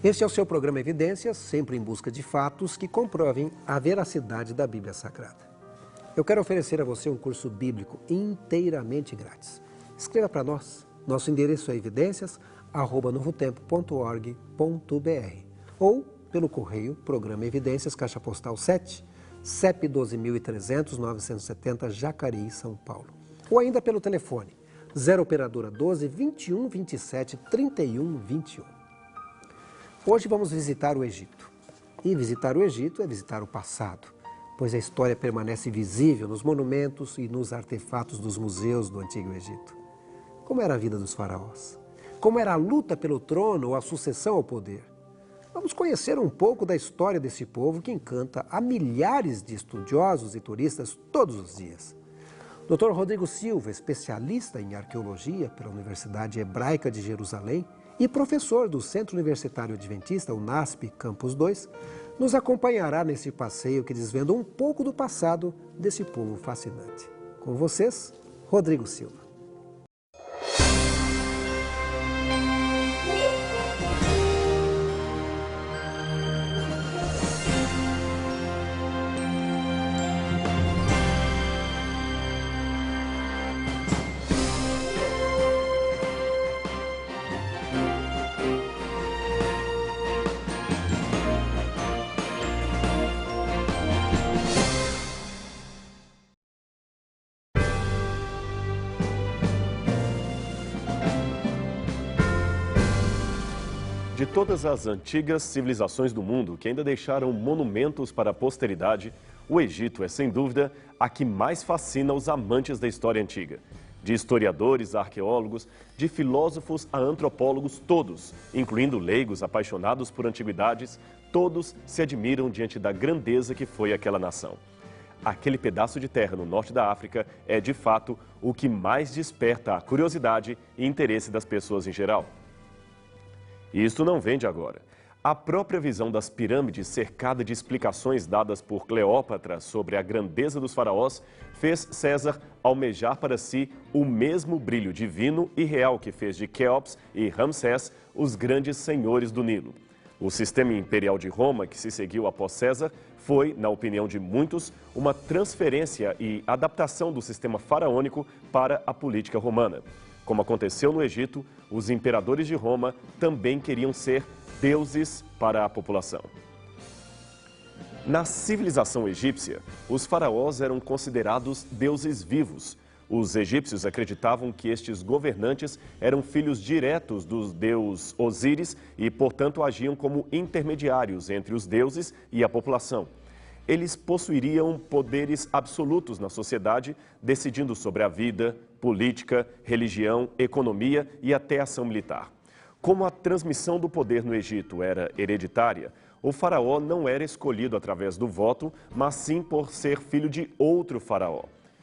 Este é o seu programa Evidências, sempre em busca de fatos que comprovem a veracidade da Bíblia Sagrada. Eu quero oferecer a você um curso bíblico inteiramente grátis. Escreva para nós. Nosso endereço é evidências@novotempo.org.br ou pelo correio, Programa Evidências, Caixa Postal 7, CEP 12.300-970, Jacareí, São Paulo. Ou ainda pelo telefone 0 operadora 12 21 27 31 21. Hoje vamos visitar o Egito. E visitar o Egito é visitar o passado, pois a história permanece visível nos monumentos e nos artefatos dos museus do Antigo Egito. Como era a vida dos faraós? Como era a luta pelo trono ou a sucessão ao poder? Vamos conhecer um pouco da história desse povo que encanta a milhares de estudiosos e turistas todos os dias. Dr. Rodrigo Silva, especialista em arqueologia pela Universidade Hebraica de Jerusalém e professor do Centro Universitário Adventista, UNASP, Campus 2, nos acompanhará nesse passeio que desvenda um pouco do passado desse povo fascinante. Com vocês, Rodrigo Silva. De todas as antigas civilizações do mundo que ainda deixaram monumentos para a posteridade, o Egito é, sem dúvida, a que mais fascina os amantes da história antiga. De historiadores a arqueólogos, de filósofos a antropólogos, todos, incluindo leigos apaixonados por antiguidades, todos se admiram diante da grandeza que foi aquela nação. Aquele pedaço de terra no norte da África é, de fato, o que mais desperta a curiosidade e interesse das pessoas em geral. E isto não vem de agora. A própria visão das pirâmides, cercada de explicações dadas por Cleópatra sobre a grandeza dos faraós, fez César almejar para si o mesmo brilho divino e real que fez de Quéops e Ramsés os grandes senhores do Nilo. O sistema imperial de Roma, que se seguiu após César, foi, na opinião de muitos, uma transferência e adaptação do sistema faraônico para a política romana. Como aconteceu no Egito, os imperadores de Roma também queriam ser deuses para a população. Na civilização egípcia, os faraós eram considerados deuses vivos. Os egípcios acreditavam que estes governantes eram filhos diretos do deus Osíris e, portanto, agiam como intermediários entre os deuses e a população. Eles possuiriam poderes absolutos na sociedade, decidindo sobre a vida, política, religião, economia e até ação militar. Como a transmissão do poder no Egito era hereditária, o faraó não era escolhido através do voto, mas sim por ser filho de outro faraó.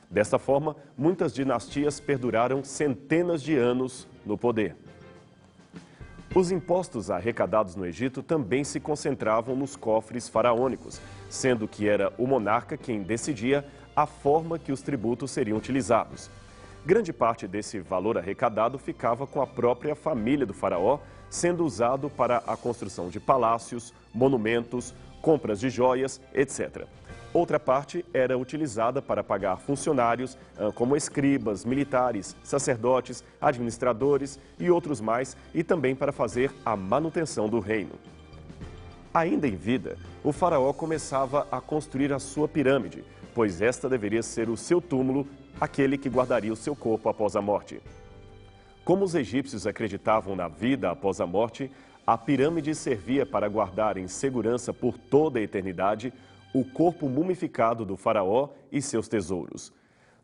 Desta forma, muitas dinastias perduraram centenas de anos no poder. Os impostos arrecadados no Egito também se concentravam nos cofres faraônicos, sendo que era o monarca quem decidia a forma que os tributos seriam utilizados. Grande parte desse valor arrecadado ficava com a própria família do faraó, sendo usado para a construção de palácios, monumentos, compras de joias, etc. Outra parte era utilizada para pagar funcionários, como escribas, militares, sacerdotes, administradores e outros mais, e também para fazer a manutenção do reino. Ainda em vida, o faraó começava a construir a sua pirâmide, pois esta deveria ser o seu túmulo, aquele que guardaria o seu corpo após a morte. Como os egípcios acreditavam na vida após a morte, a pirâmide servia para guardar em segurança por toda a eternidade o corpo mumificado do faraó e seus tesouros.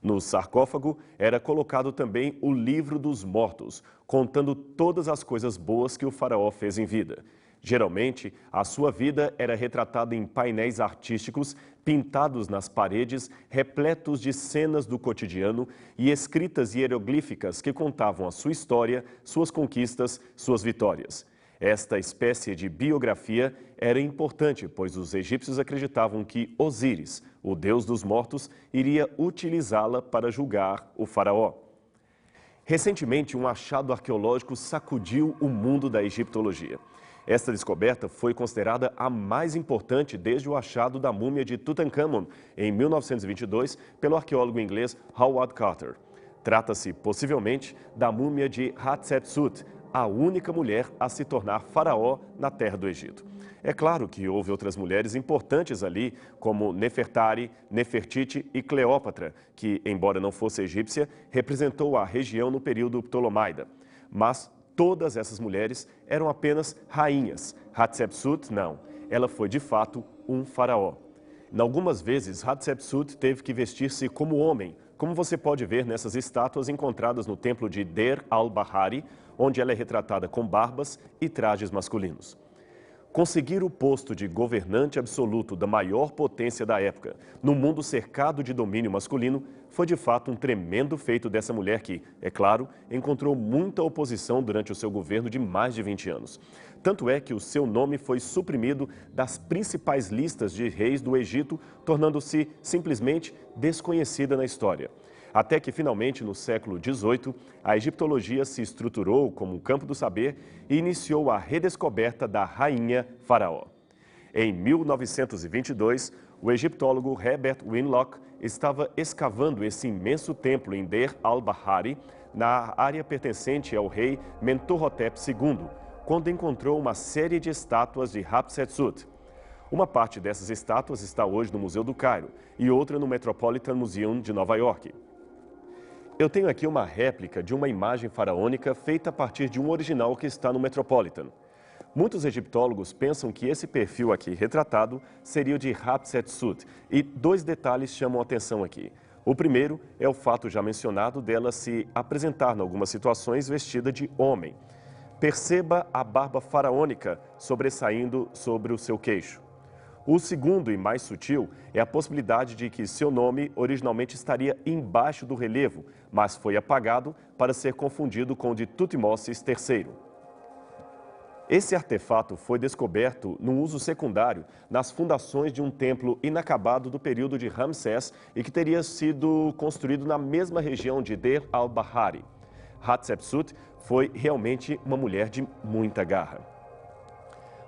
No sarcófago era colocado também o livro dos mortos, contando todas as coisas boas que o faraó fez em vida. Geralmente, a sua vida era retratada em painéis artísticos pintados nas paredes, repletos de cenas do cotidiano e escritas hieroglíficas que contavam a sua história, suas conquistas, suas vitórias. Esta espécie de biografia era importante, pois os egípcios acreditavam que Osíris, o deus dos mortos, iria utilizá-la para julgar o faraó. Recentemente, um achado arqueológico sacudiu o mundo da egiptologia. Esta descoberta foi considerada a mais importante desde o achado da múmia de Tutankhamon, em 1922, pelo arqueólogo inglês Howard Carter. Trata-se, possivelmente, da múmia de Hatshepsut, a única mulher a se tornar faraó na terra do Egito. É claro que houve outras mulheres importantes ali, como Nefertari, Nefertiti e Cleópatra, que, embora não fosse egípcia, representou a região no período Ptolomaida. Mas todas essas mulheres eram apenas rainhas. Hatshepsut, não. Ela foi, de fato, um faraó. Em algumas vezes, Hatshepsut teve que vestir-se como homem, como você pode ver nessas estátuas encontradas no templo de Deir al-Bahari, onde ela é retratada com barbas e trajes masculinos. Conseguir o posto de governante absoluto da maior potência da época, num mundo cercado de domínio masculino, foi de fato um tremendo feito dessa mulher que, é claro, encontrou muita oposição durante o seu governo de mais de 20 anos. Tanto é que o seu nome foi suprimido das principais listas de reis do Egito, tornando-se simplesmente desconhecida na história. Até que, finalmente, no século XVIII, a egiptologia se estruturou como um campo do saber e iniciou a redescoberta da rainha faraó. Em 1922, o egiptólogo Herbert Winlock estava escavando esse imenso templo em Deir al-Bahari, na área pertencente ao rei Mentuhotep II, quando encontrou uma série de estátuas de Hatshepsut. Uma parte dessas estátuas está hoje no Museu do Cairo e outra no Metropolitan Museum de Nova York. Eu tenho aqui uma réplica de uma imagem faraônica feita a partir de um original que está no Metropolitan. Muitos egiptólogos pensam que esse perfil aqui retratado seria o de Hatshepsut, e dois detalhes chamam a atenção aqui. O primeiro é o fato já mencionado dela se apresentar em algumas situações vestida de homem. Perceba a barba faraônica sobressaindo sobre o seu queixo. O segundo e mais sutil é a possibilidade de que seu nome originalmente estaria embaixo do relevo, mas foi apagado para ser confundido com o de Tutmoses III. Esse artefato foi descoberto num uso secundário nas fundações de um templo inacabado do período de Ramsés e que teria sido construído na mesma região de Deir al-Bahari. Hatshepsut foi realmente uma mulher de muita garra.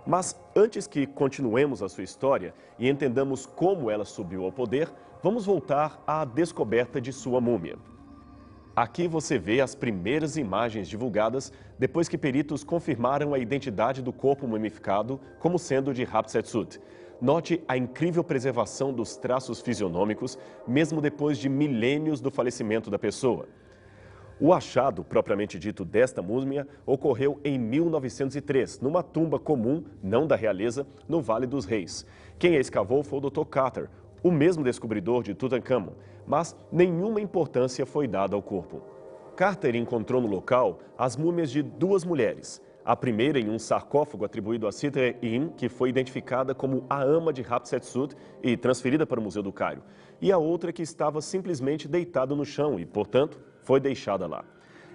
Mas antes que continuemos a sua história e entendamos como ela subiu ao poder, vamos voltar à descoberta de sua múmia. Aqui você vê as primeiras imagens divulgadas depois que peritos confirmaram a identidade do corpo mumificado como sendo de Hatshepsut. Note a incrível preservação dos traços fisionômicos, mesmo depois de milênios do falecimento da pessoa. O achado, propriamente dito, desta múmia ocorreu em 1903, numa tumba comum, não da realeza, no Vale dos Reis. Quem a escavou foi o Dr. Carter, o mesmo descobridor de Tutankhamon, mas nenhuma importância foi dada ao corpo. Carter encontrou no local as múmias de duas mulheres. A primeira em um sarcófago atribuído a Sitre-In, que foi identificada como a ama de Hatshepsut e transferida para o Museu do Cairo. E a outra que estava simplesmente deitada no chão e, portanto, foi deixada lá.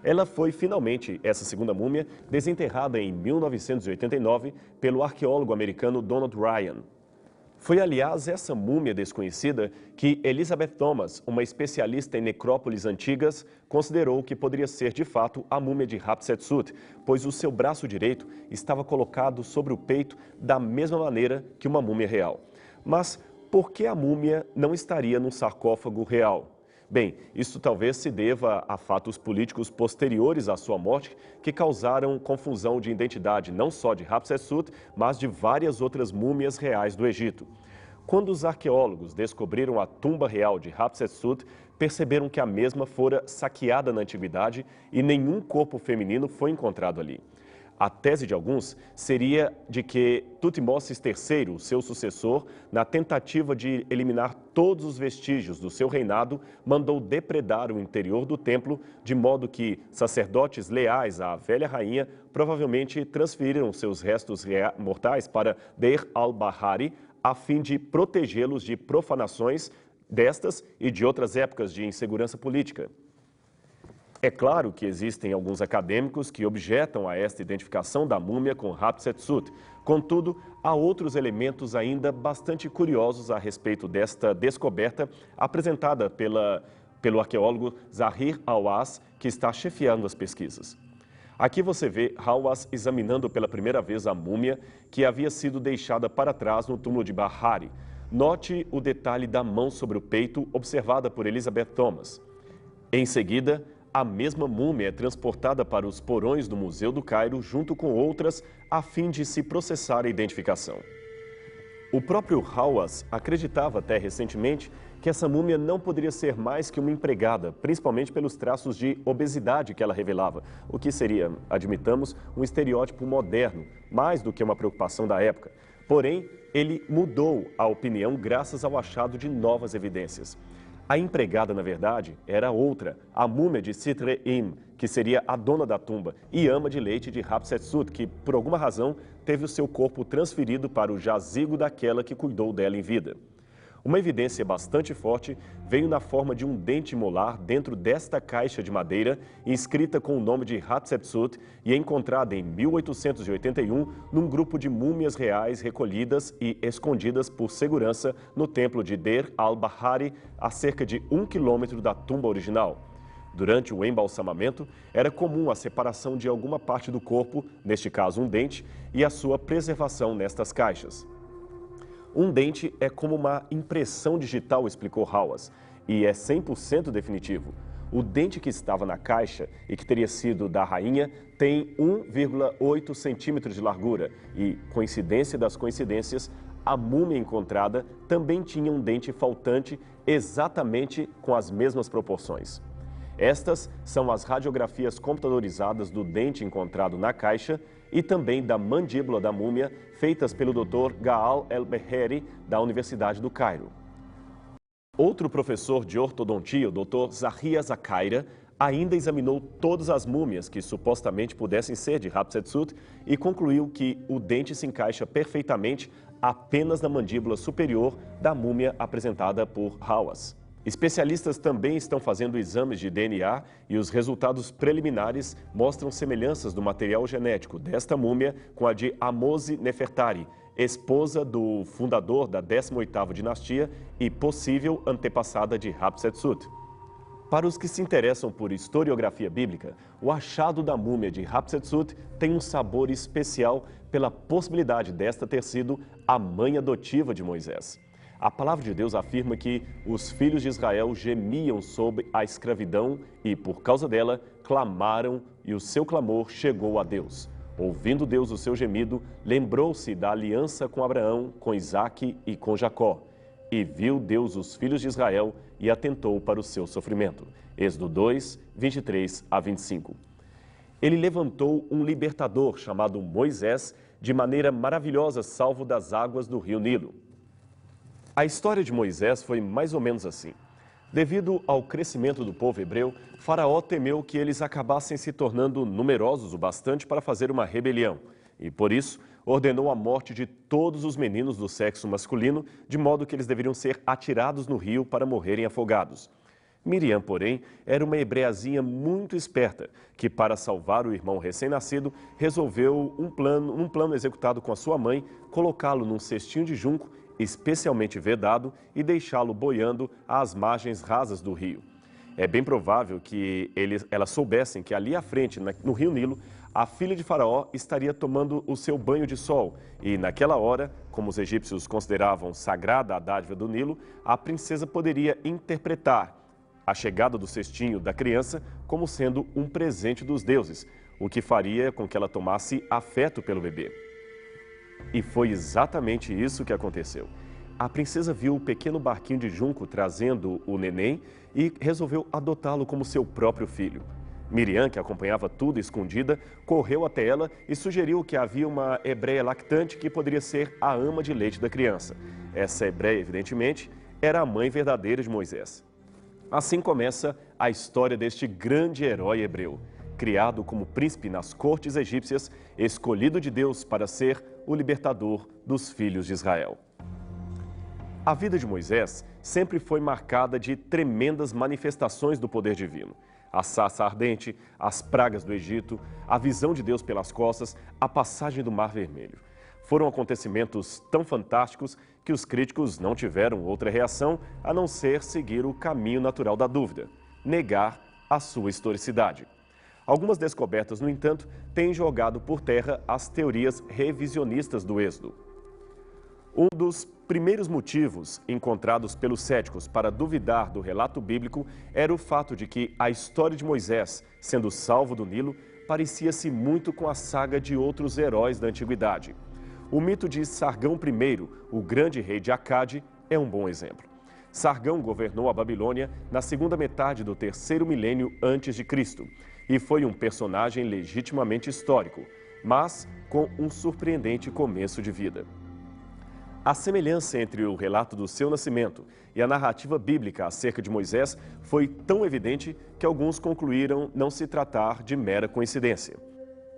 Ela foi, finalmente, essa segunda múmia, desenterrada em 1989 pelo arqueólogo americano Donald Ryan. Foi, aliás, essa múmia desconhecida que Elizabeth Thomas, uma especialista em necrópolis antigas, considerou que poderia ser, de fato, a múmia de Hatshepsut, pois o seu braço direito estava colocado sobre o peito da mesma maneira que uma múmia real. Mas por que a múmia não estaria num sarcófago real? Bem, isso talvez se deva a fatos políticos posteriores à sua morte que causaram confusão de identidade não só de Hatshepsut, mas de várias outras múmias reais do Egito. Quando os arqueólogos descobriram a tumba real de Hatshepsut, perceberam que a mesma fora saqueada na antiguidade e nenhum corpo feminino foi encontrado ali. A tese de alguns seria de que Tutmoses III, seu sucessor, na tentativa de eliminar todos os vestígios do seu reinado, mandou depredar o interior do templo, de modo que sacerdotes leais à velha rainha provavelmente transferiram seus restos mortais para Deir al-Bahari, a fim de protegê-los de profanações destas e de outras épocas de insegurança política. É claro que existem alguns acadêmicos que objetam a esta identificação da múmia com Hatshepsut. Contudo, há outros elementos ainda bastante curiosos a respeito desta descoberta apresentada pelo arqueólogo Zahir Hawass, que está chefiando as pesquisas. Aqui você vê Hawass examinando pela primeira vez a múmia que havia sido deixada para trás no túmulo de Bahari. Note o detalhe da mão sobre o peito observada por Elizabeth Thomas. Em seguida, a mesma múmia é transportada para os porões do Museu do Cairo junto com outras a fim de se processar a identificação. O próprio Hawass acreditava até recentemente que essa múmia não poderia ser mais que uma empregada, principalmente pelos traços de obesidade que ela revelava, o que seria, admitamos, um estereótipo moderno, mais do que uma preocupação da época. Porém, ele mudou a opinião graças ao achado de novas evidências. A empregada, na verdade, era outra, a múmia de Sitre-Im, que seria a dona da tumba, e ama de leite de Hatshepsut, que, por alguma razão, teve o seu corpo transferido para o jazigo daquela que cuidou dela em vida. Uma evidência bastante forte veio na forma de um dente molar dentro desta caixa de madeira, inscrita com o nome de Hatshepsut e encontrada em 1881 num grupo de múmias reais recolhidas e escondidas por segurança no templo de Deir al-Bahari, a cerca de 1 quilômetro da tumba original. Durante o embalsamamento, era comum a separação de alguma parte do corpo, neste caso um dente, e a sua preservação nestas caixas. Um dente é como uma impressão digital, explicou Hawass, e é 100% definitivo. O dente que estava na caixa e que teria sido da rainha tem 1,8 centímetros de largura e, coincidência das coincidências, a múmia encontrada também tinha um dente faltante exatamente com as mesmas proporções. Estas são as radiografias computadorizadas do dente encontrado na caixa e também da mandíbula da múmia, feitas pelo Dr. Gaal El-Beheri, da Universidade do Cairo. Outro professor de ortodontia, o Dr. Zahia Zakaria, ainda examinou todas as múmias que supostamente pudessem ser de Hatshepsut e concluiu que o dente se encaixa perfeitamente apenas na mandíbula superior da múmia apresentada por Hawass. Especialistas também estão fazendo exames de DNA e os resultados preliminares mostram semelhanças do material genético desta múmia com a de Ahmose Nefertari, esposa do fundador da 18ª dinastia e possível antepassada de Hatshepsut. Para os que se interessam por historiografia bíblica, o achado da múmia de Hatshepsut tem um sabor especial pela possibilidade desta ter sido a mãe adotiva de Moisés. A palavra de Deus afirma que os filhos de Israel gemiam sob a escravidão e, por causa dela, clamaram e o seu clamor chegou a Deus. Ouvindo Deus o seu gemido, lembrou-se da aliança com Abraão, com Isaque e com Jacó. E viu Deus os filhos de Israel e atentou para o seu sofrimento. Êxodo 2, 23 a 25. Ele levantou um libertador chamado Moisés de maneira maravilhosa, salvo das águas do rio Nilo. A história de Moisés foi mais ou menos assim. Devido ao crescimento do povo hebreu, Faraó temeu que eles acabassem se tornando numerosos o bastante para fazer uma rebelião e, por isso, ordenou a morte de todos os meninos do sexo masculino, de modo que eles deveriam ser atirados no rio para morrerem afogados. Miriam, porém, era uma hebreazinha muito esperta, que, para salvar o irmão recém-nascido, resolveu um plano executado com a sua mãe, colocá-lo num cestinho de junco especialmente vedado e deixá-lo boiando às margens rasas do rio. É bem provável que elas soubessem que ali à frente, no rio Nilo, a filha de Faraó estaria tomando o seu banho de sol e, naquela hora, como os egípcios consideravam sagrada a dádiva do Nilo, a princesa poderia interpretar a chegada do cestinho da criança como sendo um presente dos deuses, o que faria com que ela tomasse afeto pelo bebê. E foi exatamente isso que aconteceu. A princesa viu o pequeno barquinho de junco trazendo o neném e resolveu adotá-lo como seu próprio filho. Miriam, que acompanhava tudo escondida, correu até ela e sugeriu que havia uma hebreia lactante que poderia ser a ama de leite da criança. Essa hebreia, evidentemente, era a mãe verdadeira de Moisés. Assim começa a história deste grande herói hebreu, criado como príncipe nas cortes egípcias, escolhido de Deus para ser o libertador dos filhos de Israel. A vida de Moisés sempre foi marcada de tremendas manifestações do poder divino. A sarça ardente, as pragas do Egito, a visão de Deus pelas costas, a passagem do Mar Vermelho. Foram acontecimentos tão fantásticos que os críticos não tiveram outra reação a não ser seguir o caminho natural da dúvida, negar a sua historicidade. Algumas descobertas, no entanto, têm jogado por terra as teorias revisionistas do Êxodo. Um dos primeiros motivos encontrados pelos céticos para duvidar do relato bíblico era o fato de que a história de Moisés, sendo salvo do Nilo, parecia-se muito com a saga de outros heróis da antiguidade. O mito de Sargão I, o grande rei de Acade, é um bom exemplo. Sargão governou a Babilônia na segunda metade do terceiro milênio antes de Cristo e foi um personagem legitimamente histórico, mas com um surpreendente começo de vida. A semelhança entre o relato do seu nascimento e a narrativa bíblica acerca de Moisés foi tão evidente que alguns concluíram não se tratar de mera coincidência.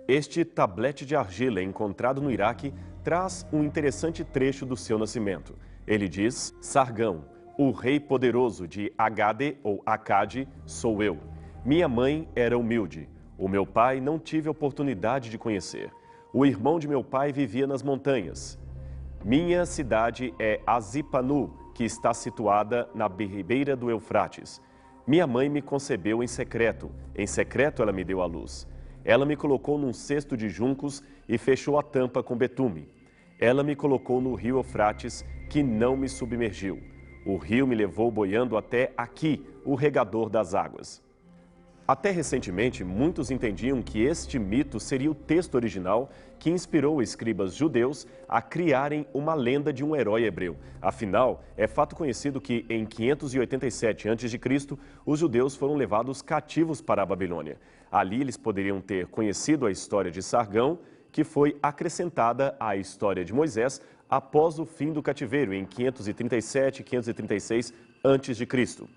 Este tablete de argila encontrado no Iraque traz um interessante trecho do seu nascimento. Ele diz: Sargão, o rei poderoso de Agade ou Acade, sou eu. Minha mãe era humilde. O meu pai não tive oportunidade de conhecer. O irmão de meu pai vivia nas montanhas. Minha cidade é Azipanu, que está situada na ribeira do Eufrates. Minha mãe me concebeu em secreto ela me deu à luz. Ela me colocou num cesto de juncos e fechou a tampa com betume. Ela me colocou no rio Eufrates, que não me submergiu. O rio me levou boiando até aqui, o regador das águas. Até recentemente, muitos entendiam que este mito seria o texto original que inspirou escribas judeus a criarem uma lenda de um herói hebreu. Afinal, é fato conhecido que em 587 a.C., os judeus foram levados cativos para a Babilônia. Ali eles poderiam ter conhecido a história de Sargão, que foi acrescentada à história de Moisés após o fim do cativeiro, em 537 e 536 a.C.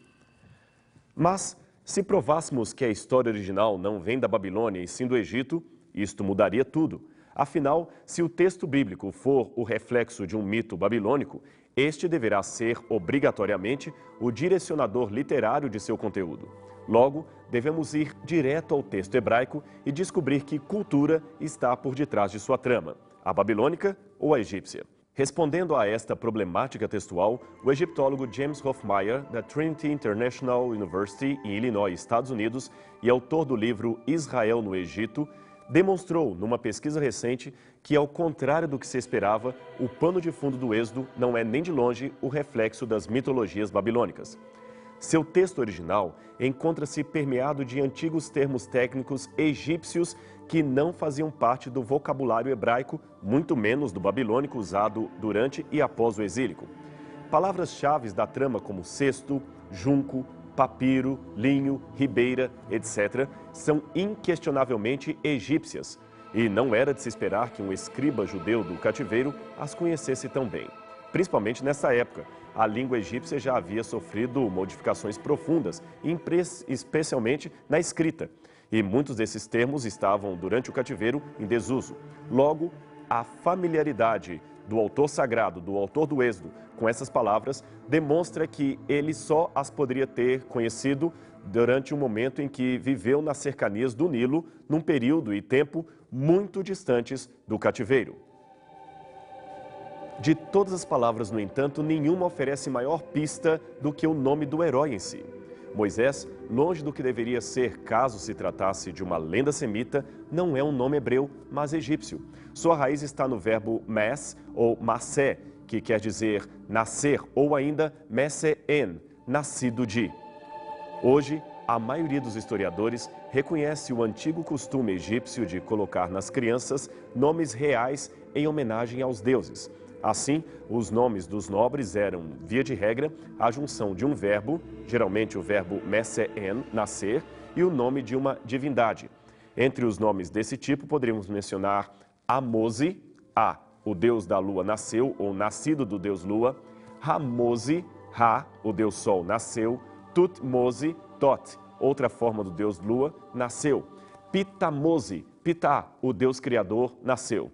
Mas, se provássemos que a história original não vem da Babilônia e sim do Egito, isto mudaria tudo. Afinal, se o texto bíblico for o reflexo de um mito babilônico, este deverá ser, obrigatoriamente, o direcionador literário de seu conteúdo. Logo, devemos ir direto ao texto hebraico e descobrir que cultura está por detrás de sua trama, a babilônica ou a egípcia. Respondendo a esta problemática textual, o egiptólogo James Hofmeyr, da Trinity International University, em Illinois, Estados Unidos, e autor do livro Israel no Egito, demonstrou, numa pesquisa recente, que, ao contrário do que se esperava, o pano de fundo do Êxodo não é nem de longe o reflexo das mitologias babilônicas. Seu texto original encontra-se permeado de antigos termos técnicos egípcios que não faziam parte do vocabulário hebraico, muito menos do babilônico usado durante e após o exílico. Palavras-chave da trama como cesto, junco, papiro, linho, ribeira, etc., são inquestionavelmente egípcias, e não era de se esperar que um escriba judeu do cativeiro as conhecesse tão bem. Principalmente nessa época, a língua egípcia já havia sofrido modificações profundas, especialmente na escrita, e muitos desses termos estavam, durante o cativeiro, em desuso. Logo, a familiaridade do autor sagrado, do autor do Êxodo, com essas palavras, demonstra que ele só as poderia ter conhecido durante um momento em que viveu nas cercanias do Nilo, num período e tempo muito distantes do cativeiro. De todas as palavras, no entanto, nenhuma oferece maior pista do que o nome do herói em si. Moisés, longe do que deveria ser caso se tratasse de uma lenda semita, não é um nome hebreu, mas egípcio. Sua raiz está no verbo mes ou masé, que quer dizer nascer, ou ainda meseen, nascido de. Hoje, a maioria dos historiadores reconhece o antigo costume egípcio de colocar nas crianças nomes reais em homenagem aos deuses. Assim, os nomes dos nobres eram, via de regra, a junção de um verbo, geralmente o verbo meseen, nascer, e o nome de uma divindade. Entre os nomes desse tipo, poderíamos mencionar Amose, o deus da lua nasceu, ou nascido do deus lua, Ramose, o deus sol nasceu, Tutmose, Tot, outra forma do deus lua, nasceu, Pitamose, Pitá, o deus criador, nasceu.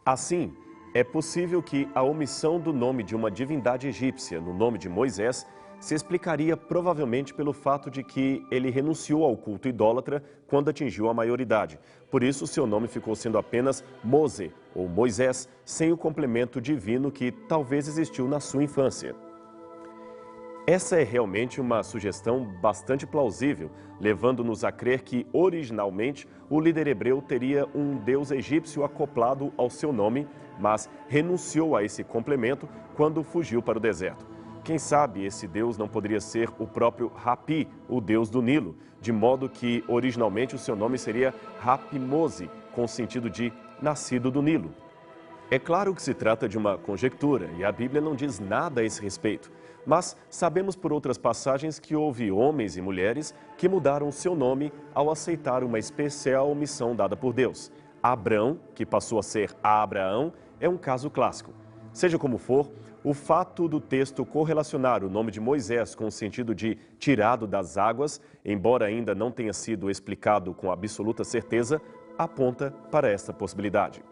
Assim, é possível que a omissão do nome de uma divindade egípcia no nome de Moisés se explicaria provavelmente pelo fato de que ele renunciou ao culto idólatra quando atingiu a maioridade. Por isso, seu nome ficou sendo apenas Mose, ou Moisés, sem o complemento divino que talvez existiu na sua infância. Essa é realmente uma sugestão bastante plausível, levando-nos a crer que, originalmente, o líder hebreu teria um deus egípcio acoplado ao seu nome, mas renunciou a esse complemento quando fugiu para o deserto. Quem sabe esse deus não poderia ser o próprio Rapi, o deus do Nilo, de modo que, originalmente, o seu nome seria Rapi-Mose, com o sentido de nascido do Nilo. É claro que se trata de uma conjectura e a Bíblia não diz nada a esse respeito, mas sabemos por outras passagens que houve homens e mulheres que mudaram seu nome ao aceitar uma especial missão dada por Deus. Abrão, que passou a ser Abraão, é um caso clássico. Seja como for, o fato do texto correlacionar o nome de Moisés com o sentido de tirado das águas, embora ainda não tenha sido explicado com absoluta certeza, aponta para esta possibilidade.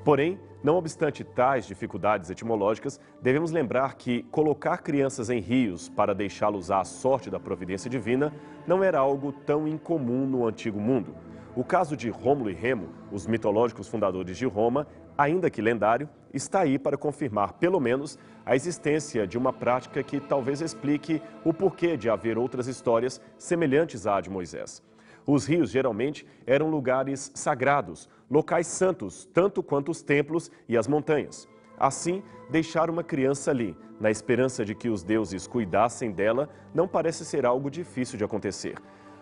Porém, não obstante tais dificuldades etimológicas, devemos lembrar que colocar crianças em rios para deixá-los à sorte da providência divina não era algo tão incomum no Antigo Mundo. O caso de Rômulo e Remo, os mitológicos fundadores de Roma, ainda que lendário, está aí para confirmar, pelo menos, a existência de uma prática que talvez explique o porquê de haver outras histórias semelhantes à de Moisés. Os rios, geralmente, eram lugares sagrados, locais santos, tanto quanto os templos e as montanhas. Assim, deixar uma criança ali, na esperança de que os deuses cuidassem dela, não parece ser algo difícil de acontecer.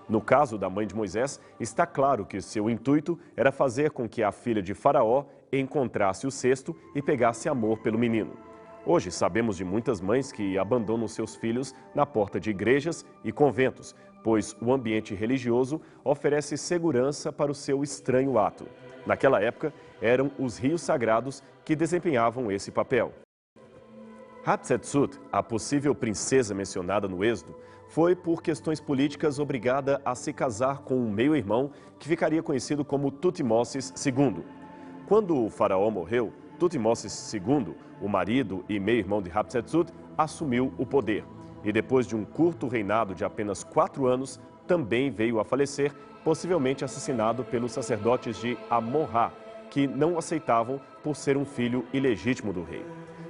No caso da mãe de Moisés, está claro que seu intuito era fazer com que a filha de Faraó encontrasse o cesto e pegasse amor pelo menino. Hoje, sabemos de muitas mães que abandonam seus filhos na porta de igrejas e conventos, pois o ambiente religioso oferece segurança para o seu estranho ato. Naquela época, eram os rios sagrados que desempenhavam esse papel. Hatshepsut, a possível princesa mencionada no Êxodo, foi, por questões políticas, obrigada a se casar com um meio-irmão que ficaria conhecido como Tutmoses II. Quando o faraó morreu, Tutmoses II, o marido e meio-irmão de Hatshepsut, assumiu o poder. E depois de um curto reinado de apenas 4 anos, também veio a falecer, possivelmente assassinado pelos sacerdotes de Amon-Ra, que não o aceitavam por ser um filho ilegítimo do rei.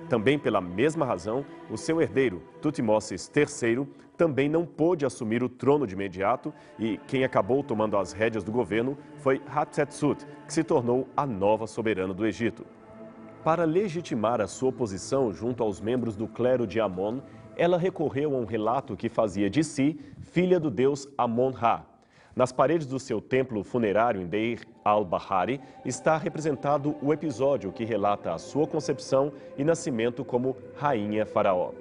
Também pela mesma razão, o seu herdeiro, Tutmoses III, também não pôde assumir o trono de imediato e quem acabou tomando as rédeas do governo foi Hatshepsut, que se tornou a nova soberana do Egito. Para legitimar a sua posição junto aos membros do clero de Amon, ela recorreu a um relato que fazia de si filha do deus Amon-Ra. Nas paredes do seu templo funerário em Deir al-Bahari está representado o episódio que relata a sua concepção e nascimento como rainha faraó.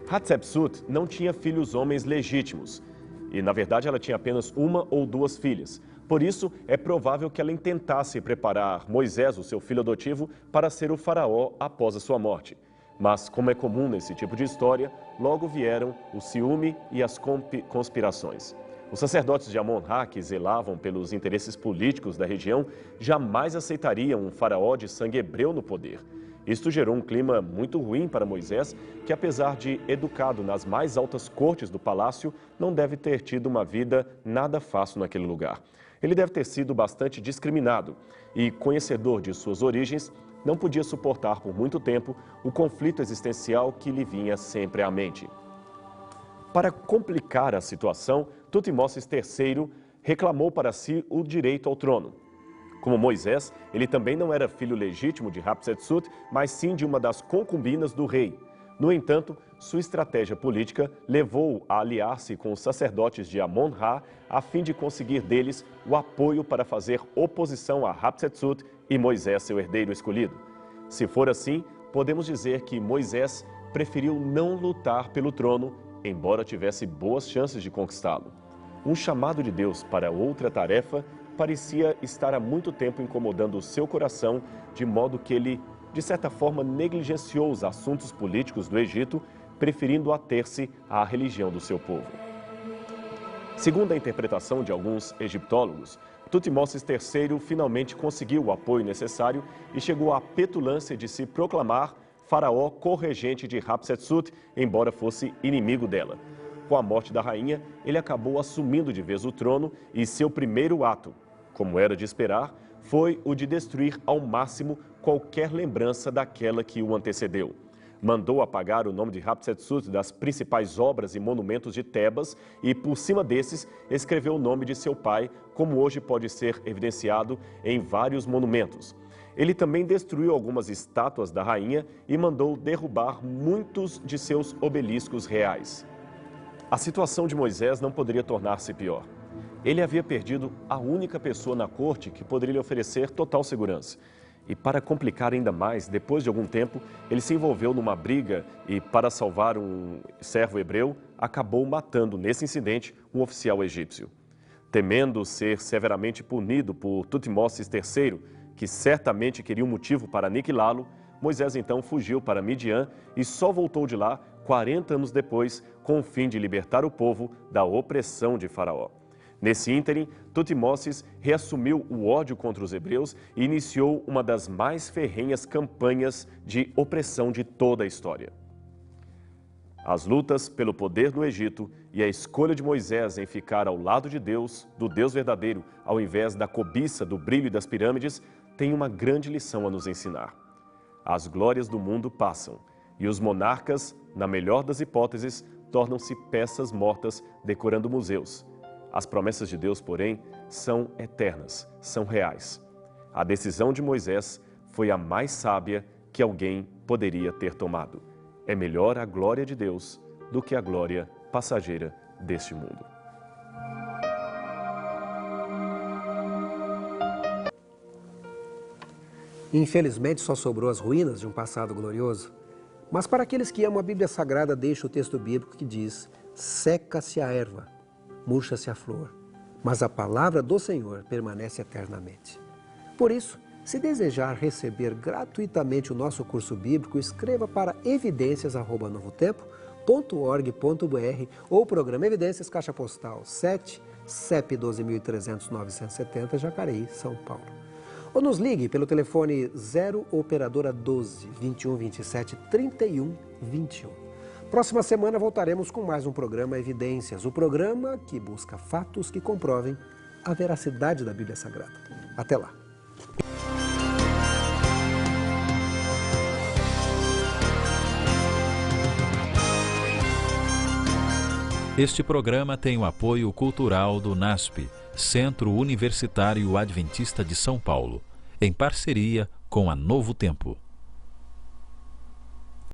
Hatshepsut não tinha filhos homens legítimos e, na verdade, ela tinha apenas 1 ou 2 filhas. Por isso, é provável que ela intentasse preparar Moisés, o seu filho adotivo, para ser o faraó após a sua morte. Mas, como é comum nesse tipo de história, logo vieram o ciúme e as conspirações. Os sacerdotes de Amon-Ra, que zelavam pelos interesses políticos da região, jamais aceitariam um faraó de sangue hebreu no poder. Isto gerou um clima muito ruim para Moisés, que apesar de educado nas mais altas cortes do palácio, não deve ter tido uma vida nada fácil naquele lugar. Ele deve ter sido bastante discriminado e, conhecedor de suas origens, não podia suportar por muito tempo o conflito existencial que lhe vinha sempre à mente. Para complicar a situação, Tutmoses III reclamou para si o direito ao trono. Como Moisés, ele também não era filho legítimo de Hatshepsut, mas sim de uma das concubinas do rei. No entanto, sua estratégia política levou-o a aliar-se com os sacerdotes de Amon-Ra a fim de conseguir deles o apoio para fazer oposição a Hatshepsut e Moisés, seu herdeiro escolhido. Se for assim, podemos dizer que Moisés preferiu não lutar pelo trono, embora tivesse boas chances de conquistá-lo. Um chamado de Deus para outra tarefa parecia estar há muito tempo incomodando o seu coração, de modo que ele, de certa forma, negligenciou os assuntos políticos do Egito, preferindo ater-se à religião do seu povo. Segundo a interpretação de alguns egiptólogos, Tutmoses III finalmente conseguiu o apoio necessário e chegou à petulância de se proclamar faraó corregente de Hatshepsut, embora fosse inimigo dela. Com a morte da rainha, ele acabou assumindo de vez o trono e seu primeiro ato, como era de esperar, foi o de destruir ao máximo qualquer lembrança daquela que o antecedeu. mandou apagar o nome de Hatshepsut das principais obras e monumentos de Tebas e, por cima desses, escreveu o nome de seu pai, como hoje pode ser evidenciado em vários monumentos. Ele também destruiu algumas estátuas da rainha e mandou derrubar muitos de seus obeliscos reais. A situação de Moisés não poderia tornar-se pior. Ele havia perdido a única pessoa na corte que poderia lhe oferecer total segurança. E para complicar ainda mais, depois de algum tempo, ele se envolveu numa briga e, para salvar um servo hebreu, acabou matando, nesse incidente, um oficial egípcio. Temendo ser severamente punido por Tutmoses III, que certamente queria um motivo para aniquilá-lo, Moisés então fugiu para Midian e só voltou de lá 40 anos depois, com o fim de libertar o povo da opressão de Faraó. Nesse ínterim, Tutmoses reassumiu o ódio contra os hebreus e iniciou uma das mais ferrenhas campanhas de opressão de toda a história. As lutas pelo poder no Egito e a escolha de Moisés em ficar ao lado de Deus, do Deus verdadeiro, ao invés da cobiça, do brilho e das pirâmides, têm uma grande lição a nos ensinar. As glórias do mundo passam e os monarcas, na melhor das hipóteses, tornam-se peças mortas decorando museus. As promessas de Deus, porém, são eternas, são reais. A decisão de Moisés foi a mais sábia que alguém poderia ter tomado. É melhor a glória de Deus do que a glória passageira deste mundo. Infelizmente, só sobrou as ruínas de um passado glorioso. Mas para aqueles que amam a Bíblia Sagrada, deixa o texto bíblico que diz: seca-se a erva, murcha-se a flor, mas a palavra do Senhor permanece eternamente. Por isso, se desejar receber gratuitamente o nosso curso bíblico, escreva para evidências@novotempo.org.br ou Programa Evidências, Caixa Postal 7, CEP 12.300.970, Jacareí, São Paulo. Ou nos ligue pelo telefone 0 operadora 12 21 27 31 21. Próxima semana voltaremos com mais um programa Evidências, o programa que busca fatos que comprovem a veracidade da Bíblia Sagrada. Até lá! Este programa tem o apoio cultural do NASP, Centro Universitário Adventista de São Paulo, em parceria com a Novo Tempo.